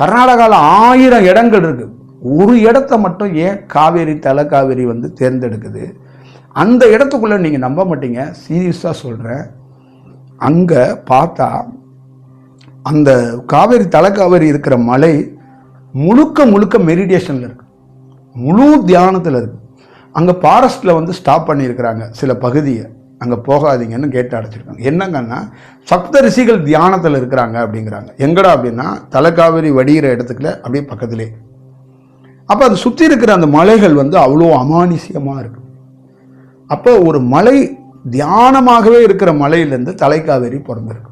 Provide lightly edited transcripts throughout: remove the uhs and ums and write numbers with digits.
கர்நாடகாவில் 1000 இடங்கள் இருக்குது. ஒரு இடத்த மட்டும் ஏன் காவேரி தலைக்காவேரி வந்து தேர்ந்தெடுக்குது? அந்த இடத்துக்குள்ளே நீங்கள் நம்ப மாட்டீங்க, சீரியஸாக சொல்கிறேன். அங்கே பார்த்தா அந்த காவேரி தலைக்காவேரி இருக்கிற மலை முழுக்க முழுக்க மெடிடேஷனில் இருக்குது, முழு தியானத்தில் இருக்குது. அங்கே ஃபாரஸ்ட்டில் வந்து ஸ்டாப் பண்ணியிருக்கிறாங்க, சில பகுதியை அங்கே போகாதீங்கன்னு கேட்டு அடைச்சிருக்காங்க. என்னங்கன்னா சப்த ரிஷிகள் தியானத்தில் இருக்கிறாங்க அப்படிங்கிறாங்க. எங்கடா அப்படின்னா தலைக்காவேரி வடிகிற இடத்துக்குள்ள அப்படியே பக்கத்திலே. அப்போ அதை சுற்றி இருக்கிற அந்த மலைகள் வந்து அவ்வளோ அமானுஷ்யமாக இருக்கு. அப்போ ஒரு மலை தியானமாகவே இருக்கிற மலையிலேருந்து தலைக்காவேரி பிறந்திருக்கு.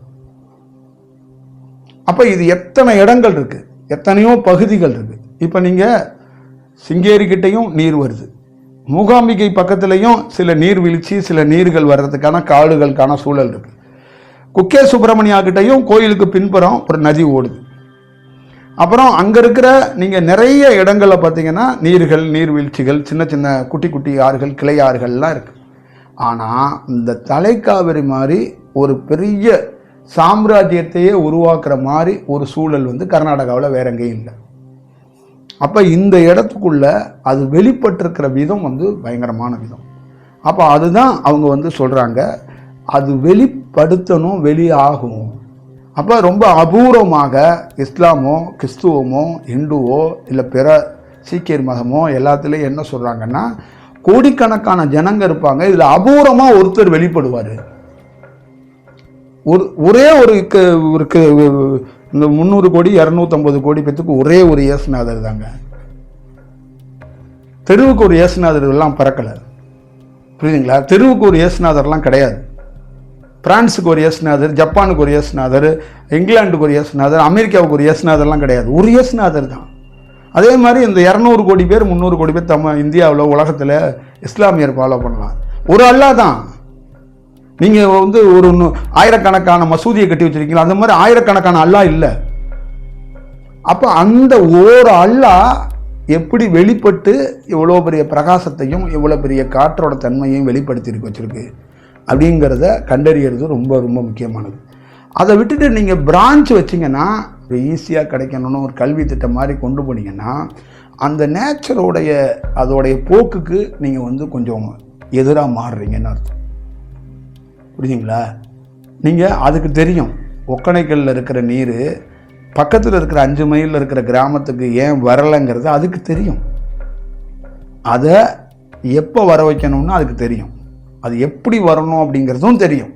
அப்போ இது எத்தனை இடங்கள் இருக்கு, எத்தனையோ பகுதிகள் இருக்கு. இப்போ நீங்கள் சிங்கேரிக்கிட்டையும் நீர் வருது, மூகாம்பிகை பக்கத்துலேயும் சில நீர்வீழ்ச்சி, சில நீர்கள் வர்றதுக்கான காடுகளுக்கான சூழல் இருக்கு. குக்கே சுப்பிரமணியா கிட்டையும் கோயிலுக்கு பின்புறம் ஒரு நதி ஓடுது. அப்புறம் அங்கே இருக்கிற நீங்கள் நிறைய இடங்களில் பார்த்தீங்கன்னா நீர்கள், நீர்வீழ்ச்சிகள், சின்ன சின்ன குட்டி குட்டி ஆறுகள், கிளை ஆறுகள்லாம் இருக்குது. ஆனால் இந்த தலைக்காவிரி மாதிரி ஒரு பெரிய சாம்ராஜ்யத்தையே உருவாக்குற மாதிரி ஒரு சூழல் வந்து கர்நாடகாவில் வேற எங்கேயும் இல்லை. அப்போ இந்த இடத்துக்குள்ள அது வெளிப்பட்டிருக்கிற விதம் வந்து பயங்கரமான விதம். அப்போ அதுதான் அவங்க வந்து சொல்கிறாங்க, அது வெளிப்படுத்தணும், வெளியாகும். அப்போ ரொம்ப அபூர்வமாக இஸ்லாமோ கிறிஸ்துவமோ இந்துவோ இல்லை பிற சீக்கியர் மதமோ எல்லாத்துலேயும் என்ன சொல்கிறாங்கன்னா, கோடிக்கணக்கான ஜனங்க இருப்பாங்க, இதில் அபூர்வமாக ஒருத்தர் வெளிப்படுவார். ஒரே ஒரு இந்த 300 கோடி 250 கோடி பேத்துக்கு ஒரே ஒரு இயேசுநாதர் தாங்க. தெருவுக்கு ஒரு இயேசுநாதர் எல்லாம் பறக்கலை, புரியுதுங்களா? தெருவுக்கு ஒரு இயேசுநாதர்லாம் கிடையாது. பிரான்ஸுக்கு ஒரு இயேசுநாதர், ஜப்பானுக்கு ஒரு இயேசுநாதர், இங்கிலாந்துக்கு ஒரு இயேசுநாதர், அமெரிக்காவுக்கு ஒரு இயேசுநாதர்லாம் கிடையாது, ஒரு இயேசுநாதர் தான். அதே மாதிரி இந்த 200 கோடி பேர் 300 கோடி பேர் இந்தியாவில் உலகத்தில் இஸ்லாமியர் ஃபாலோ பண்ணலாம், ஒரு அல்லாஹ் தான். நீங்கள் வந்து ஒரு ஆயிரக்கணக்கான மசூதியை கட்டி வச்சிருக்கீங்களா, அந்த மாதிரி ஆயிரக்கணக்கான அல்லாஹ் இல்லை. அப்போ அந்த ஒரு அல்லாஹ் எப்படி வெளிப்பட்டு இவ்வளோ பெரிய பிரகாசத்தையும் இவ்வளோ பெரிய காற்றோட தன்மையையும் வெளிப்படுத்தி வச்சிருக்கு அப்படிங்கிறத கண்டறியறது ரொம்ப ரொம்ப முக்கியமானது. அதை விட்டுட்டு நீங்கள் பிரான்ச் வச்சிங்கன்னா ஈஸியாக கிடைக்கணும்னு ஒரு கல்வி திட்டம் மாதிரி கொண்டு போனீங்கன்னா அந்த நேச்சரோடைய அதோடைய போக்குக்கு நீங்கள் வந்து கொஞ்சம் எதிராக மாறுறீங்கன்னு அர்த்தம், புரியுதுங்களா? நீங்கள் அதுக்கு தெரியும், ஒக்கணைக்கல்லில் இருக்கிற நீர் பக்கத்தில் இருக்கிற 5 மைலில் இருக்கிற கிராமத்துக்கு ஏன் வரலைங்கிறது அதுக்கு தெரியும். அதை எப்போ வர வைக்கணும்னு அதுக்கு தெரியும், அது எப்படி வரணும் அப்படிங்கிறதும் தெரியும்.